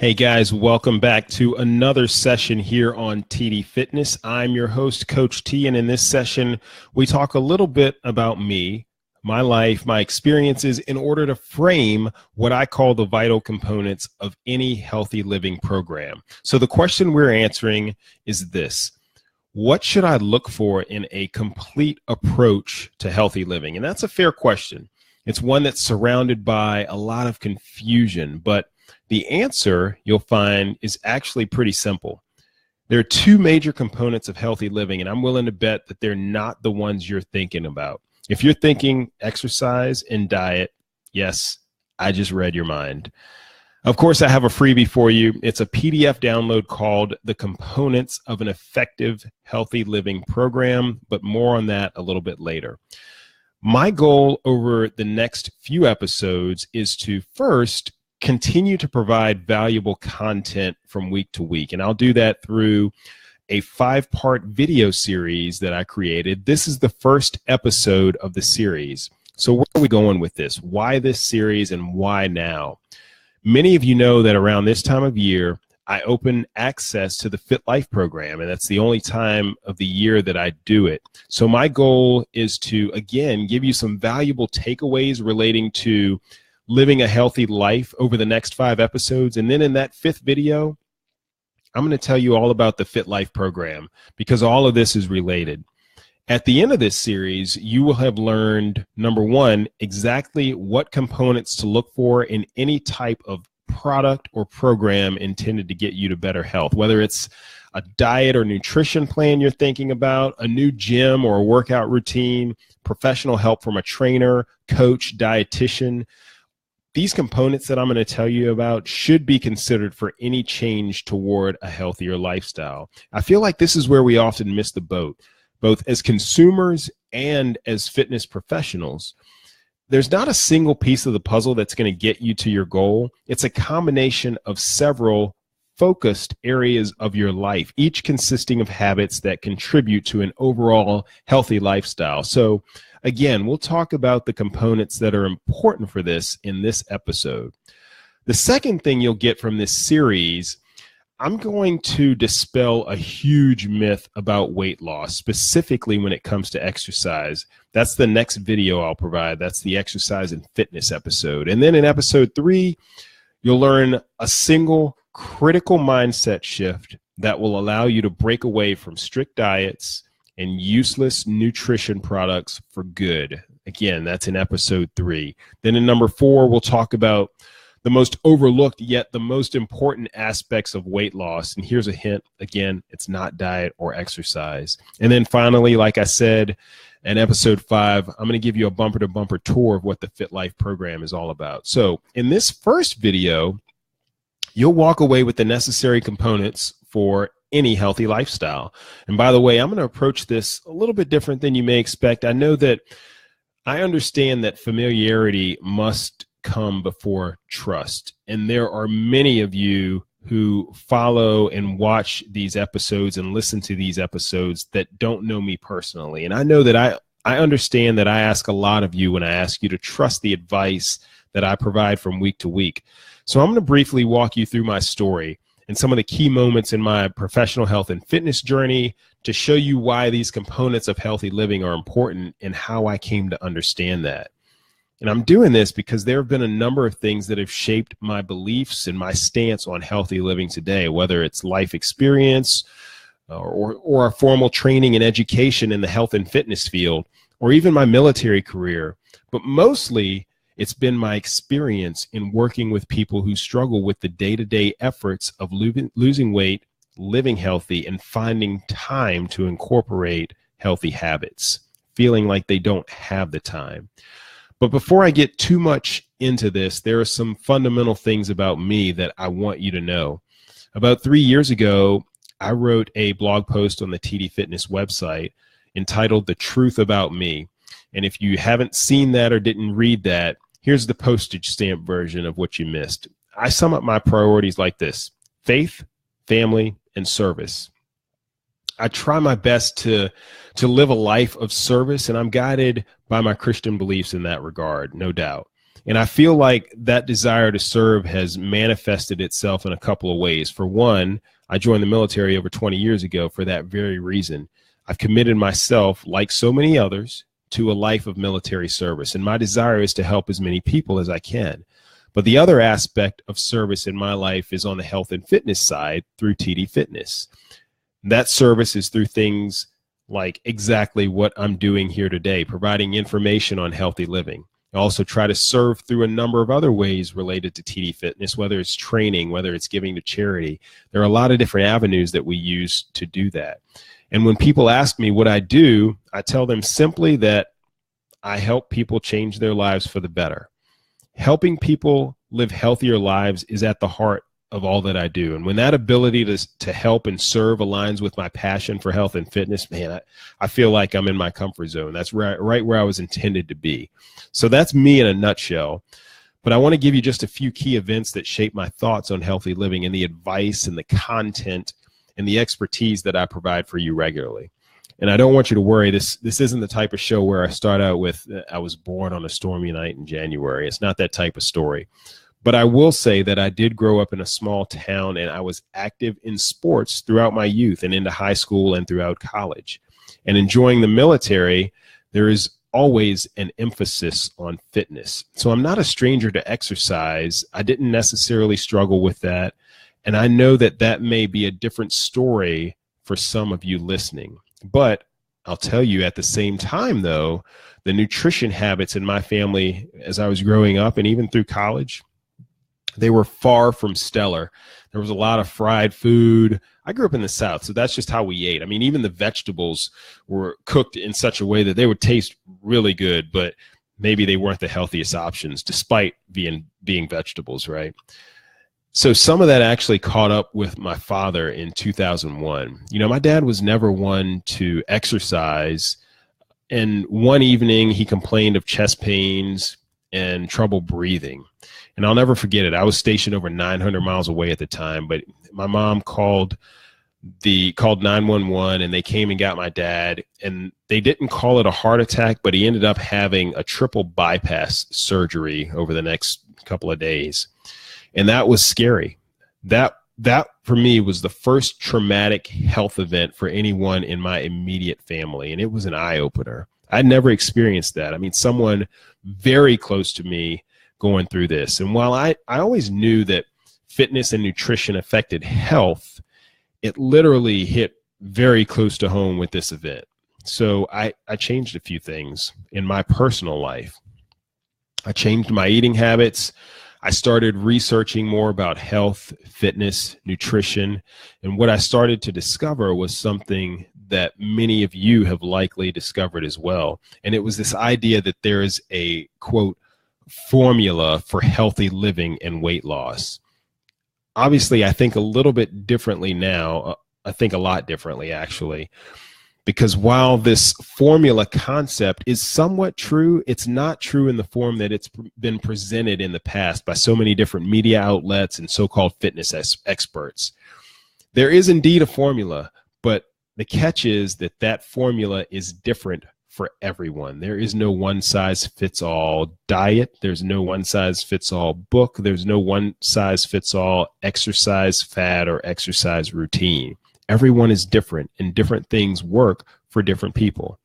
Hey guys, welcome back to another session here on TD Fitness. I'm your host, Coach T, and in this session, we talk a little bit about me, my life, my experiences in order to frame what I call the vital components of any healthy living program. So the question we're answering is this: what should I look for in a complete approach to healthy living? And that's a fair question. It's one that's surrounded by a lot of confusion, but the answer you'll find is actually pretty simple. There are two major components of healthy living, and I'm willing to bet that they're not the ones you're thinking about. If you're thinking exercise and diet, yes, I just read your mind. Of course, I have a freebie for you. It's a PDF download called The Components of an Effective Healthy Living Program, but more on that a little bit later. My goal over the next few episodes is to first continue to provide valuable content from week to week. And I'll do that through a 5-part video series that I created. This is the first episode of the series. So where are we going with this? Why this series and why now? Many of you know that around this time of year, I open access to the Fit Life program, and that's the only time of the year that I do it. So my goal is to, again, give you some valuable takeaways relating to living a healthy life over the next 5 episodes. And then in that 5th video, I'm going to tell you all about the Fit Life program because all of this is related. At the end of this series, you will have learned, number one, exactly what components to look for in any type of product or program intended to get you to better health, whether it's a diet or nutrition plan you're thinking about, a new gym or a workout routine, professional help from a trainer, coach, dietitian. These components that I'm going to tell you about should be considered for any change toward a healthier lifestyle. I feel like this is where we often miss the boat, both as consumers and as fitness professionals. There's not a single piece of the puzzle that's going to get you to your goal. It's a combination of several focused areas of your life, each consisting of habits that contribute to an overall healthy lifestyle. So again, we'll talk about the components that are important for this in this episode. The second thing you'll get from this series, I'm going to dispel a huge myth about weight loss, specifically when it comes to exercise. That's the next video I'll provide. That's the exercise and fitness episode. And then in episode 3, you'll learn a single critical mindset shift that will allow you to break away from strict diets and useless nutrition products for good. Again, that's in episode 3. Then in number 4, we'll talk about the most overlooked yet the most important aspects of weight loss. And here's a hint. Again, it's not diet or exercise. And then finally, like I said, in episode 5, I'm going to give you a bumper-to-bumper tour of what the Fit Life program is all about. So in this first video, you'll walk away with the necessary components for any healthy lifestyle. And by the way, I'm going to approach this a little bit different than you may expect. I know that I understand that familiarity must come before trust. And there are many of you who follow and watch these episodes and listen to these episodes that don't know me personally. And I know that I understand that I ask a lot of you when I ask you to trust the advice that I provide from week to week. So I'm going to briefly walk you through my story and some of the key moments in my professional health and fitness journey to show you why these components of healthy living are important and how I came to understand that. And I'm doing this because there have been a number of things that have shaped my beliefs and my stance on healthy living today, whether it's life experience or a formal training and education in the health and fitness field, or even my military career. But mostly, it's been my experience in working with people who struggle with the day-to-day efforts of losing weight, living healthy, and finding time to incorporate healthy habits, feeling like they don't have the time. But before I get too much into this, there are some fundamental things about me that I want you to know. About 3 years ago, I wrote a blog post on the TD Fitness website entitled The Truth About Me. And if you haven't seen that or didn't read that, here's the postage stamp version of what you missed. I sum up my priorities like this: faith, family, and service. I try my best to live a life of service, and I'm guided by my Christian beliefs in that regard, no doubt. And I feel like that desire to serve has manifested itself in a couple of ways. For one, I joined the military over 20 years ago for that very reason. I've committed myself, like so many others, to a life of military service. And my desire is to help as many people as I can. But the other aspect of service in my life is on the health and fitness side through TD Fitness. That service is through things like exactly what I'm doing here today, providing information on healthy living. I also try to serve through a number of other ways related to TD Fitness, whether it's training, whether it's giving to charity. There are a lot of different avenues that we use to do that. And when people ask me what I do, I tell them simply that I help people change their lives for the better. Helping people live healthier lives is at the heart of all that I do. And when that ability to help and serve aligns with my passion for health and fitness, man, I feel like I'm in my comfort zone. That's right where I was intended to be. So that's me in a nutshell. But I want to give you just a few key events that shape my thoughts on healthy living and the advice and the content and the expertise that I provide for you regularly. And I don't want you to worry. This isn't the type of show where I start out with, I was born on a stormy night in January. It's not that type of story. But I will say that I did grow up in a small town, and I was active in sports throughout my youth and into high school and throughout college. And enjoying the military, there is always an emphasis on fitness. So I'm not a stranger to exercise. I didn't necessarily struggle with that. And I know that that may be a different story for some of you listening. But I'll tell you at the same time, though, the nutrition habits in my family as I was growing up and even through college, they were far from stellar. There was a lot of fried food. I grew up in the South, so that's just how we ate. I mean, even the vegetables were cooked in such a way that they would taste really good, but maybe they weren't the healthiest options despite being vegetables, right? So some of that actually caught up with my father in 2001. You know, my dad was never one to exercise. And one evening he complained of chest pains and trouble breathing. And I'll never forget it. I was stationed over 900 miles away at the time, but my mom called 911 and they came and got my dad, and they didn't call it a heart attack, but he ended up having a triple bypass surgery over the next couple of days. And that was scary. That for me was the first traumatic health event for anyone in my immediate family. And it was an eye opener. I'd never experienced that. I mean, someone very close to me going through this. And while I always knew that fitness and nutrition affected health, it literally hit very close to home with this event. So I changed a few things in my personal life. I changed my eating habits. I started researching more about health, fitness, nutrition, and what I started to discover was something that many of you have likely discovered as well. And it was this idea that there is a, quote, formula for healthy living and weight loss. Obviously, I think a little bit differently now. I think a lot differently, actually. Because while this formula concept is somewhat true, it's not true in the form that it's been presented in the past by so many different media outlets and so-called fitness experts. There is indeed a formula, but the catch is that that formula is different for everyone. There is no one-size-fits-all diet. There's no one-size-fits-all book. There's no one-size-fits-all exercise fad or exercise routine. Everyone is different, and different things work for different people.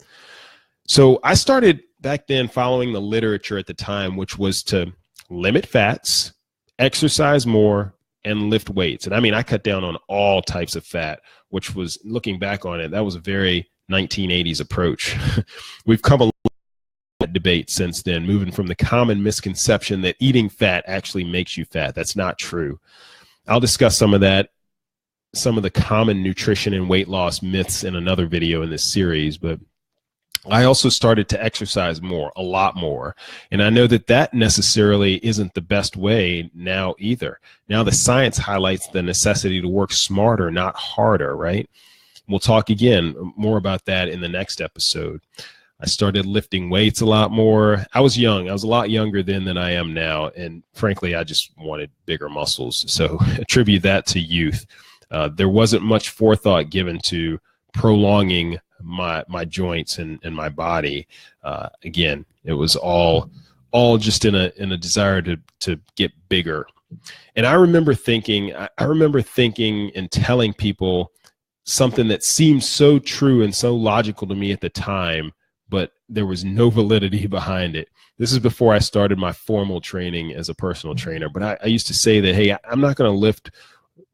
So I started back then following the literature at the time, which was to limit fats, exercise more, and lift weights. And I mean, I cut down on all types of fat, which was, looking back on it, that was a very 1980s approach. We've come a long debate since then, moving from the common misconception that eating fat actually makes you fat. That's not true. I'll discuss some of that, some of the common nutrition and weight loss myths in another video in this series, but I also started to exercise more, a lot more. And I know that that necessarily isn't the best way now either. Now the science highlights the necessity to work smarter, not harder, right? We'll talk again more about that in the next episode. I started lifting weights a lot more. I was young. I was a lot younger then than I am now. And frankly, I just wanted bigger muscles. So attribute that to youth. There wasn't much forethought given to prolonging my joints and my body. Again, it was all all just in a desire to get bigger. And I remember thinking and telling people something that seemed so true and so logical to me at the time, but there was no validity behind it. This is before I started my formal training as a personal trainer. But I used to say that, hey, I'm not going to lift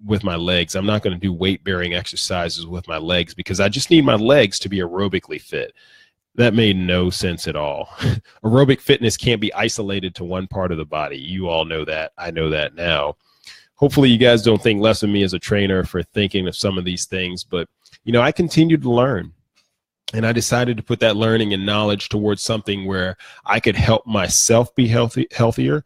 with my legs. I'm not going to do weight-bearing exercises with my legs because I just need my legs to be aerobically fit. That made no sense at all. Aerobic fitness can't be isolated to one part of the body. You all know that. I know that now. Hopefully you guys don't think less of me as a trainer for thinking of some of these things, but I continued to learn. And I decided to put that learning and knowledge towards something where I could help myself be healthier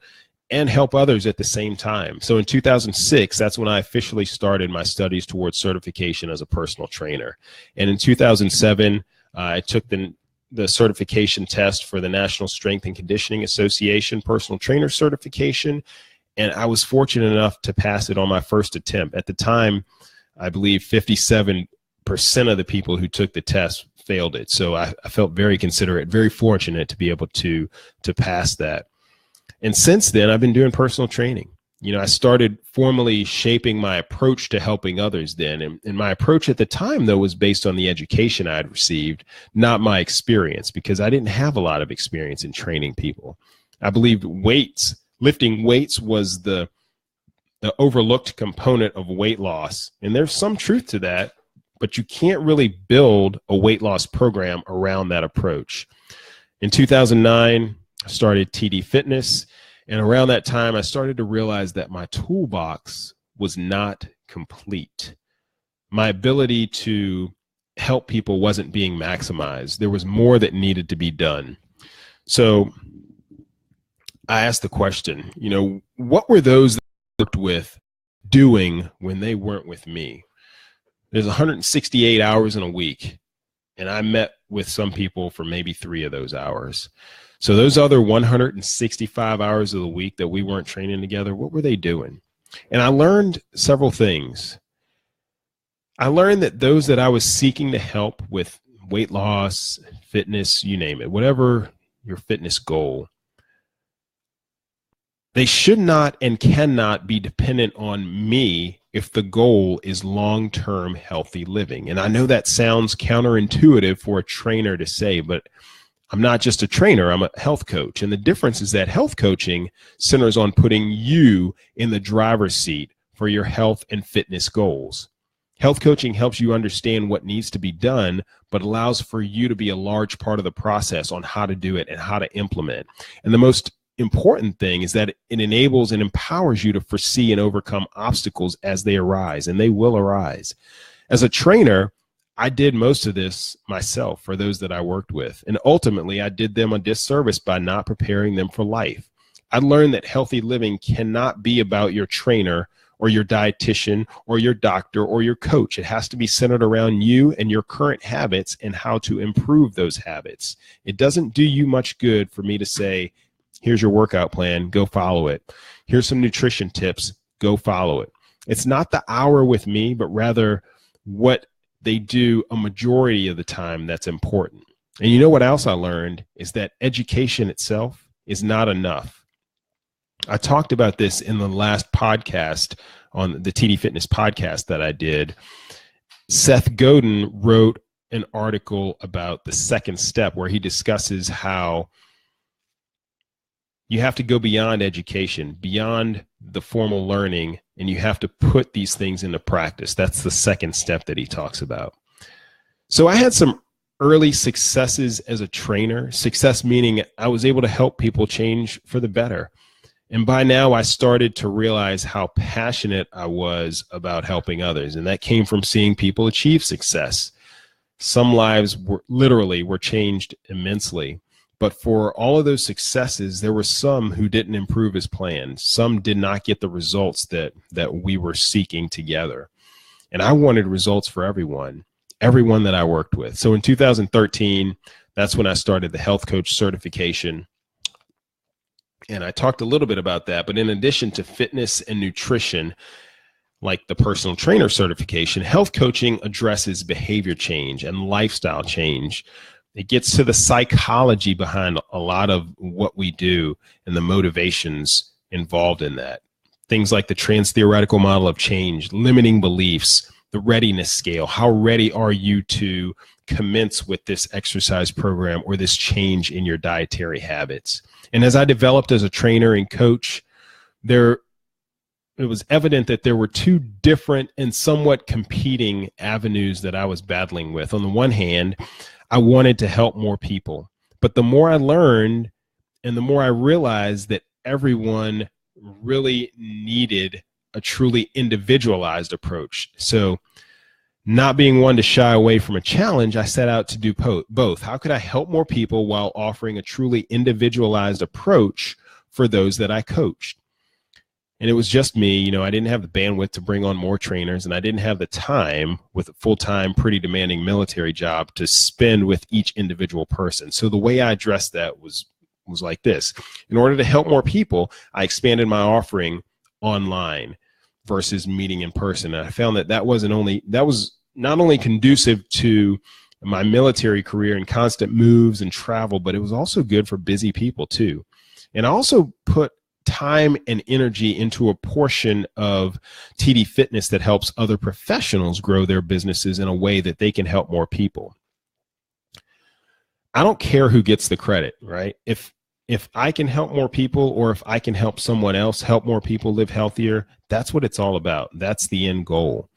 and help others at the same time. So in 2006, that's when I officially started my studies towards certification as a personal trainer. And in 2007, I took the certification test for the National Strength and Conditioning Association personal trainer certification. And I was fortunate enough to pass it on my first attempt. At the time, I believe 57% of the people who took the test failed it. So I felt very considerate, very fortunate to be able to pass that. And since then, I've been doing personal training. I started formally shaping my approach to helping others then. And my approach at the time, though, was based on the education I had received, not my experience, because I didn't have a lot of experience in training people. I believed lifting weights was the overlooked component of weight loss. And there's some truth to that, but you can't really build a weight loss program around that approach. In 2009, I started TD Fitness. And around that time, I started to realize that my toolbox was not complete. My ability to help people wasn't being maximized. There was more that needed to be done. So I asked the question, what were those that I worked with doing when they weren't with me? There's 168 hours in a week, and I met with some people for maybe 3 of those hours. So those other 165 hours of the week that we weren't training together, what were they doing? And I learned several things. I learned that those that I was seeking to help with weight loss, fitness, you name it, whatever your fitness goal, they should not and cannot be dependent on me if the goal is long-term healthy living. And I know that sounds counterintuitive for a trainer to say, but I'm not just a trainer, I'm a health coach. And the difference is that health coaching centers on putting you in the driver's seat for your health and fitness goals. Health coaching helps you understand what needs to be done, but allows for you to be a large part of the process on how to do it and how to implement. And the most important thing is that it enables and empowers you to foresee and overcome obstacles as they arise, and they will arise. As a trainer, I did most of this myself for those that I worked with, and ultimately I did them a disservice by not preparing them for life. I learned that healthy living cannot be about your trainer or your dietitian or your doctor or your coach. It has to be centered around you and your current habits and how to improve those habits. It doesn't do you much good for me to say, here's your workout plan, go follow it. Here's some nutrition tips, go follow it. It's not the hour with me, but rather what they do a majority of the time that's important. And you know what else I learned is that education itself is not enough. I talked about this in the last podcast on the TD Fitness podcast that I did. Seth Godin wrote an article about the second step where he discusses how you have to go beyond education, beyond the formal learning, and you have to put these things into practice. That's the second step that he talks about. So I had some early successes as a trainer, success meaning I was able to help people change for the better. And by now I started to realize how passionate I was about helping others. And that came from seeing people achieve success. Some lives were changed immensely. But for all of those successes, there were some who didn't improve as planned. Some did not get the results that we were seeking together. And I wanted results for everyone that I worked with. So in 2013, that's when I started the health coach certification. And I talked a little bit about that. But in addition to fitness and nutrition, like the personal trainer certification, health coaching addresses behavior change and lifestyle change It gets to the psychology behind a lot of what we do and the motivations involved in that. Things like the trans-theoretical model of change, limiting beliefs, the readiness scale. How ready are you to commence with this exercise program or this change in your dietary habits? And as I developed as a trainer and coach, it was evident that there were two different and somewhat competing avenues that I was battling with. On the one hand, I wanted to help more people. But the more I learned and the more I realized that everyone really needed a truly individualized approach. So not being one to shy away from a challenge, I set out to do both. How could I help more people while offering a truly individualized approach for those that I coached? And it was just me. I didn't have the bandwidth to bring on more trainers, and I didn't have the time with a full-time, pretty demanding military job to spend with each individual person. So the way I addressed that was like this. In order to help more people, I expanded my offering online versus meeting in person. And I found that was not only conducive to my military career and constant moves and travel, but it was also good for busy people too. And I also put time and energy into a portion of TD Fitness that helps other professionals grow their businesses in a way that they can help more people. I don't care who gets the credit, right? If I can help more people, or if I can help someone else help more people live healthier, that's what it's all about. That's the end goal.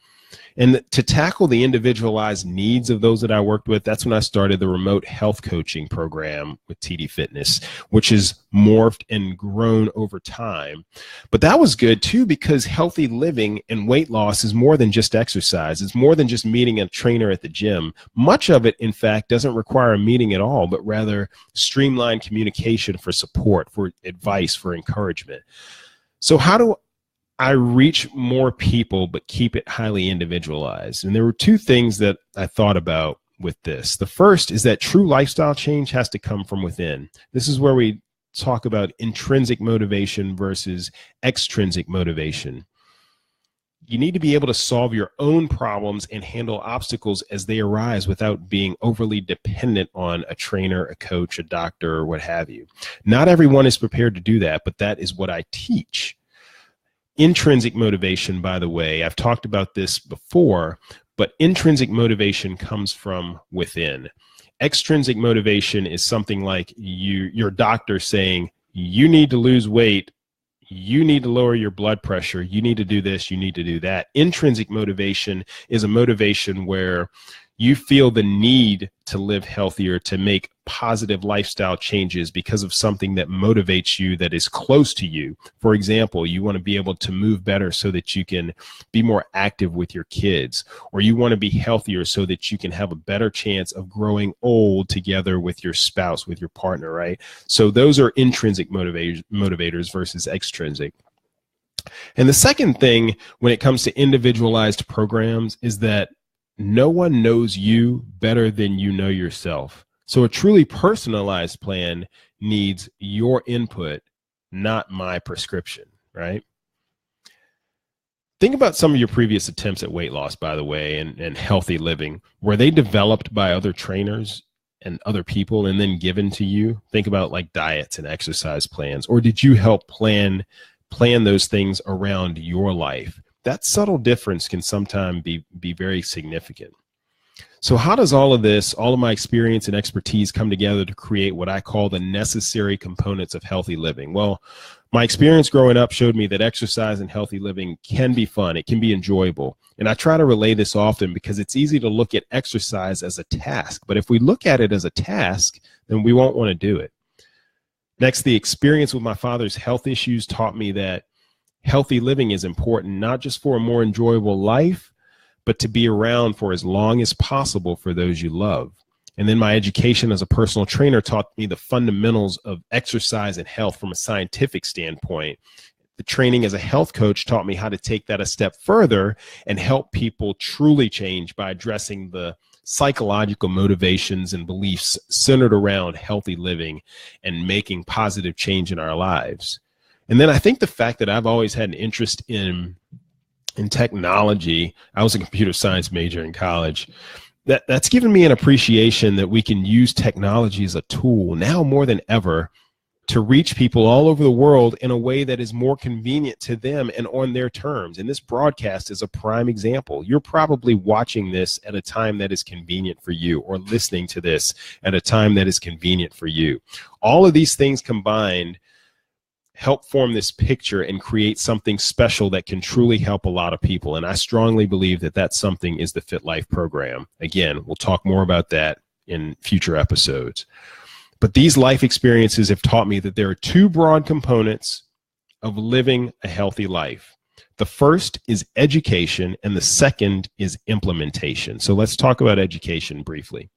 And to tackle the individualized needs of those that I worked with, that's when I started the remote health coaching program with TD Fitness, which has morphed and grown over time. But that was good too, because healthy living and weight loss is more than just exercise. It's more than just meeting a trainer at the gym. Much of it, in fact, doesn't require a meeting at all, but rather streamlined communication for support, for advice, for encouragement. So how do I reach more people, but keep it highly individualized? And there were two things that I thought about with this. The first is that true lifestyle change has to come from within. This is where we talk about intrinsic motivation versus extrinsic motivation. You need to be able to solve your own problems and handle obstacles as they arise without being overly dependent on a trainer, a coach, a doctor, or what have you. Not everyone is prepared to do that, but that is what I teach. Intrinsic motivation, by the way, I've talked about this before, but intrinsic motivation comes from within. Extrinsic motivation is something like your doctor saying, you need to lose weight, you need to lower your blood pressure, you need to do this, you need to do that. Intrinsic motivation is a motivation where you feel the need to live healthier, to make positive lifestyle changes because of something that motivates you, that is close to you. For example, you want to be able to move better so that you can be more active with your kids, or you want to be healthier so that you can have a better chance of growing old together with your spouse, with your partner, right? So those are intrinsic motivators versus extrinsic. And the second thing when it comes to individualized programs is that no one knows you better than you know yourself. So a truly personalized plan needs your input, not my prescription, right? Think about some of your previous attempts at weight loss, by the way, and healthy living. Were they developed by other trainers and other people and then given to you? Think about like diets and exercise plans. Or did you help plan those things around your life? That subtle difference can sometimes be very significant. So how does all of this, all of my experience and expertise come together to create what I call the necessary components of healthy living? Well, my experience growing up showed me that exercise and healthy living can be fun. It can be enjoyable. And I try to relay this often because it's easy to look at exercise as a task. But if we look at it as a task, then we won't want to do it. Next, the experience with my father's health issues taught me that healthy living is important, not just for a more enjoyable life, but to be around for as long as possible for those you love. And then my education as a personal trainer taught me the fundamentals of exercise and health from a scientific standpoint. The training as a health coach taught me how to take that a step further and help people truly change by addressing the psychological motivations and beliefs centered around healthy living and making positive change in our lives. And then I think the fact that I've always had an interest in technology, I was a computer science major in college, that's given me an appreciation that we can use technology as a tool now more than ever to reach people all over the world in a way that is more convenient to them and on their terms. And this broadcast is a prime example. You're probably watching this at a time that is convenient for you, or listening to this at a time that is convenient for you. All of these things combined help form this picture and create something special that can truly help a lot of people. And I strongly believe that that something is the Fit Life program. Again, we'll talk more about that in future episodes. But these life experiences have taught me that there are two broad components of living a healthy life. The first is education, and the second is implementation. So let's talk about education briefly.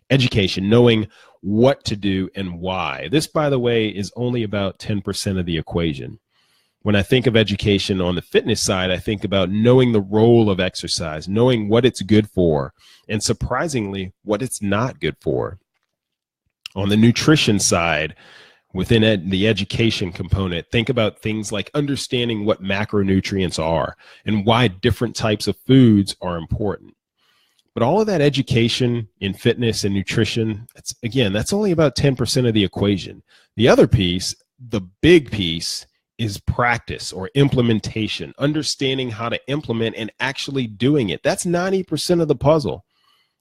Education, knowing what to do and why. This, by the way, is only about 10% of the equation. When I think of education on the fitness side, I think about knowing the role of exercise, knowing what it's good for, and surprisingly, what it's not good for. On the nutrition side, within the education component, think about things like understanding what macronutrients are and why different types of foods are important. But all of that education in fitness and nutrition, that's only about 10% of the equation. The other piece, the big piece, is practice or implementation, understanding how to implement and actually doing it. That's 90% of the puzzle.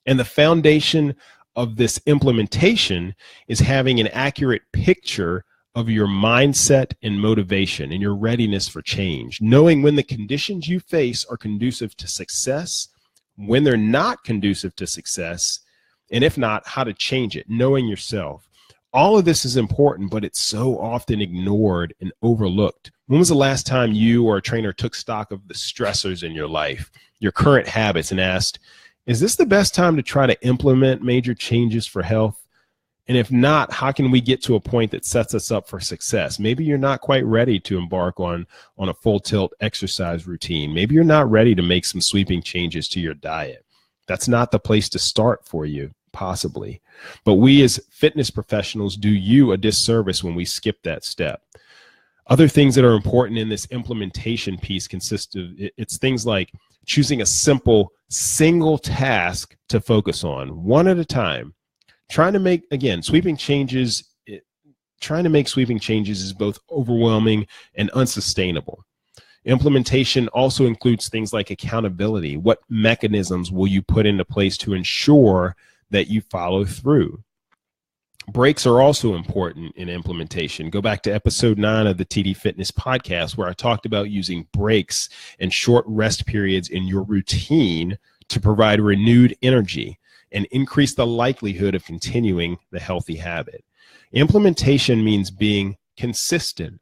And the foundation of this implementation is having an accurate picture of your mindset and motivation and your readiness for change, knowing when the conditions you face are conducive to success, when they're not conducive to success, and if not, how to change it, knowing yourself. All of this is important, but it's so often ignored and overlooked. When was the last time you or a trainer took stock of the stressors in your life, your current habits, and asked, is this the best time to try to implement major changes for health? And if not, how can we get to a point that sets us up for success? Maybe you're not quite ready to embark on a full tilt exercise routine. Maybe you're not ready to make some sweeping changes to your diet. That's not the place to start for you, possibly. But we as fitness professionals do you a disservice when we skip that step. Other things that are important in this implementation piece consist of, it's things like choosing a simple single task to focus on, one at a time. Trying to make, again, sweeping changes is both overwhelming and unsustainable. Implementation also includes things like accountability. What mechanisms will you put into place to ensure that you follow through? Breaks are also important in implementation. Go back to episode 9 of the TD Fitness podcast, where I talked about using breaks and short rest periods in your routine to provide renewed energy and increase the likelihood of continuing the healthy habit. Implementation means being consistent.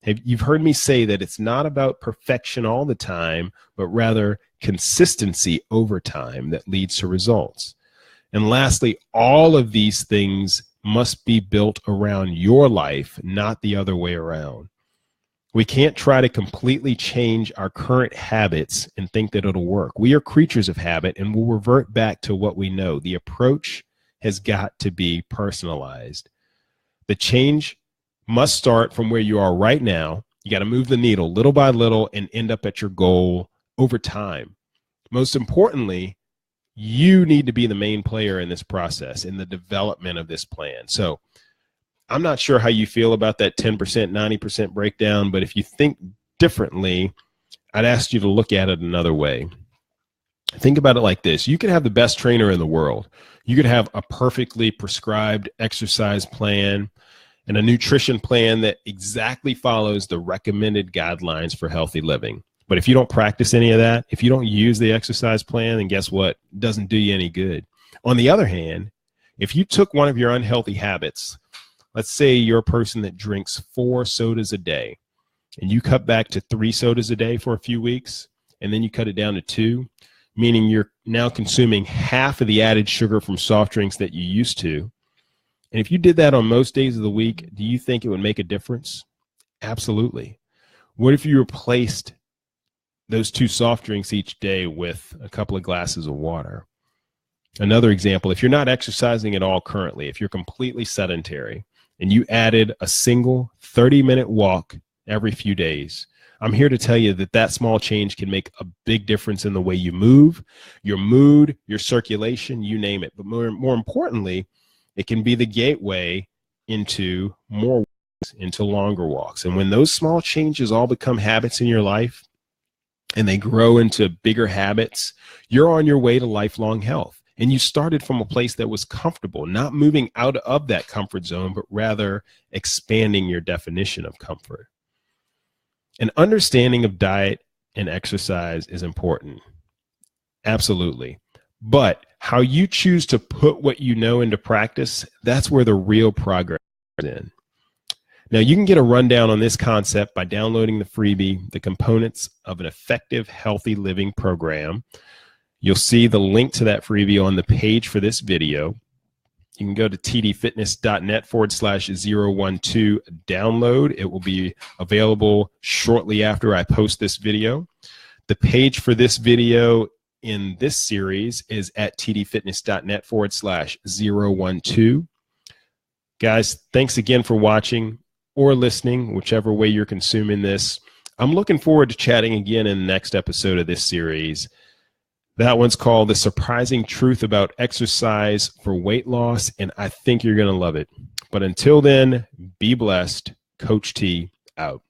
You've heard me say that it's not about perfection all the time, but rather consistency over time that leads to results. And lastly, all of these things must be built around your life, not the other way around. We can't try to completely change our current habits and think that it'll work. We are creatures of habit and will revert back to what we know. The approach has got to be personalized. The change must start from where you are right now. You got to move the needle little by little and end up at your goal over time. Most importantly, you need to be the main player in this process, in the development of this plan. So I'm not sure how you feel about that 10%, 90% breakdown, but if you think differently, I'd ask you to look at it another way. Think about it like this. You could have the best trainer in the world. You could have a perfectly prescribed exercise plan and a nutrition plan that exactly follows the recommended guidelines for healthy living. But if you don't practice any of that, if you don't use the exercise plan, then guess what? It doesn't do you any good. On the other hand, if you took one of your unhealthy habits, let's say you're a person that drinks 4 sodas a day, and you cut back to 3 sodas a day for a few weeks, and then you cut it down to 2, meaning you're now consuming half of the added sugar from soft drinks that you used to. And if you did that on most days of the week, do you think it would make a difference? Absolutely. What if you replaced those 2 soft drinks each day with a couple of glasses of water? Another example, if you're not exercising at all currently, if you're completely sedentary and you added a single 30-minute walk every few days, I'm here to tell you that that small change can make a big difference in the way you move, your mood, your circulation, you name it. But more importantly, it can be the gateway into more walks, into longer walks. And when those small changes all become habits in your life and they grow into bigger habits, you're on your way to lifelong health. And you started from a place that was comfortable, not moving out of that comfort zone, but rather expanding your definition of comfort. An understanding of diet and exercise is important. Absolutely. But how you choose to put what you know into practice, that's where the real progress is in. Now, you can get a rundown on this concept by downloading the freebie, The Components of an Effective Healthy Living Program. You'll see the link to that freebie on the page for this video. You can go to tdfitness.net/012 download. It will be available shortly after I post this video. The page for this video in this series is at tdfitness.net/012. Guys, thanks again for watching or listening, whichever way you're consuming this. I'm looking forward to chatting again in the next episode of this series. That one's called The Surprising Truth About Exercise for Weight Loss, and I think you're going to love it. But until then, be blessed. Coach T out.